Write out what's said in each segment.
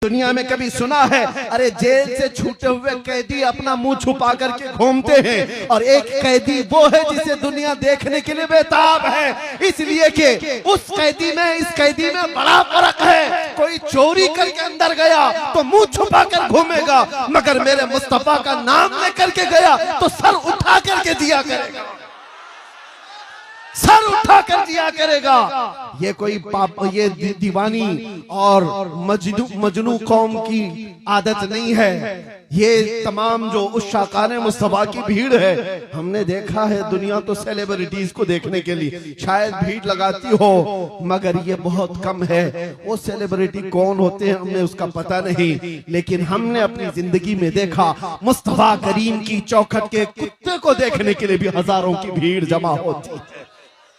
दुनिया में कभी सुना है? अरे जेल से छूटे हुए कैदी अपना मुंह छुपा करके घूमते हैं और एक कैदी वो है जिसे दुनिया देखने के लिए बेताब है, इसलिए कि उस कैदी में इस कैदी में बड़ा फर्क है। कोई चोरी करके अंदर गया तो मुंह छुपा कर घूमेगा, मगर मेरे मुस्तफा का नाम लेकर के गया तो सर उठा करके दिया करेगा, सर उठा कर दिया करेगा। ये कोई पाप, ये दीवानी और मजनू कौम की आदत नहीं है। ये तमाम जो उस शाकाने मुस्तफा की भीड़ है, हमने देखा है दुनिया तो सेलिब्रिटीज को देखने के लिए शायद भीड़ लगाती हो, मगर ये बहुत कम है। वो सेलिब्रिटी कौन होते हैं हमें उसका पता नहीं, लेकिन हमने अपनी जिंदगी में देखा मुस्तफा करीम की चौखट के कुत्ते को देखने के लिए भी हजारों की भीड़ जमा होती है।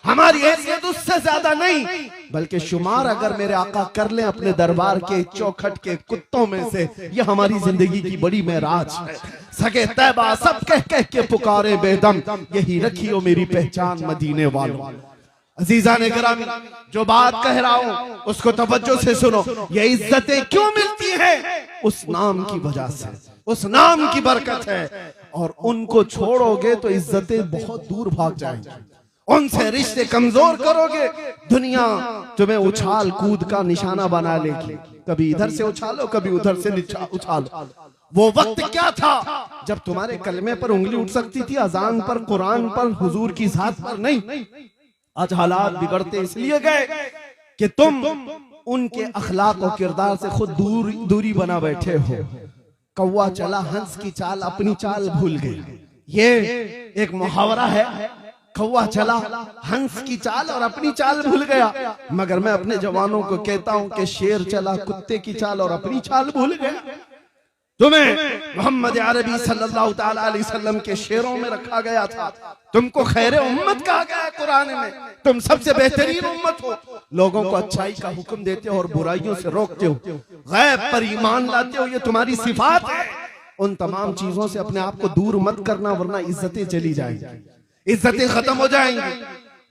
हमारी हैसियत उससे ज्यादा नहीं, बल्कि शुमार अगर मेरे आका कर लें अपने दरबार के चौखट के कुत्तों में से, यह हमारी जिंदगी की बड़ी मेराज है। सगे तैबा सब कह कह के पुकारे बेदम, यही रखियो मेरी पहचान मदीने वालों। अजीजा ने गिरामी, जो बात कह रहा हूं उसको तवज्जो से सुनो। ये इज्जतें क्यों मिलती हैं? उस नाम की वजह से, उस नाम की बरकत है। और उनको छोड़ोगे तो इज्जतें बहुत दूर भाग जाएंगी, उनसे रिश्ते कमजोर करोगे, दुनिया तुम्हें उछाल कूद का निशाना बना लेगी। कभी इधर से उछालो, कभी उधर से उछालो। वो वक्त क्या था जब तुम्हारे कलमे पर उंगली उठ सकती थी, अजान पर, कुरान पर, हुजूर की जात पर नहीं। आज हालात बिगड़ते इसलिए गए कि तुम उनके अखलाक और किरदार से खुद दूरी बना बैठे हो। कौवा चला हंस की चाल, अपनी चाल भूल गई। ये एक मुहावरा है, कौवा चला हंस की चाल और अपनी चाल भूल गया। मगर मैं अपने जवानों को कहता हूं कि शेर चला कुत्ते की चाल और अपनी चाल भूल गया। तुम्हें मोहम्मद अरबी सल्लल्लाहु ताला अलैहि वसल्लम के शेरों में रखा गया था, तुमको खैरे उम्मत कहा गया है कुरान में, तुम सबसे बेहतरीन उम्मत हो। लोगों को अच्छाई का हुक्म देते हो और बुराइयों से रोकते हो, गैब पर ईमान लाते हो, ये तुम्हारी सिफात है। उन तमाम चीजों से अपने आप को दूर मत करना, वरना इज्जतें चली जाएंगी, इज्जतें खत्म हो जाएंगी।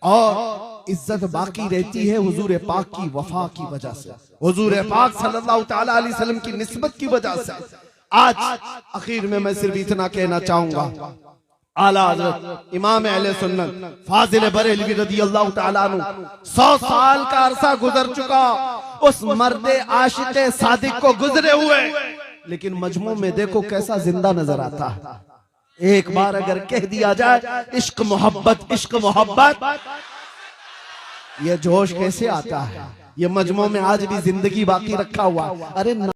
और इज्जत बाकी रहती है हुजूर पाक की वफा की वजह से, हुजूर पाक सल्लल्लाहु ताला अलैहि वसल्लम की निस्बत की वजह से। आज आखिर में मैं सिर्फ इतना कहना चाहूंगा, आला हज़रत इमाम अहले सुन्नत फाजिल बरेलवी रज़ियल्लाहु ताला अन्हु 100 साल का अरसा गुजर चुका उस मर्दे आशिक़े सादिक को गुजरे हुए, लेकिन मजमू में देखो कैसा जिंदा नजर आता है। एक बार अगर कह दिया जाए इश्क मोहब्बत, इश्क मोहब्बत, ये जोश कैसे आता है? ये मजमू में आज भी जिंदगी बाकी रखा हुआ। अरे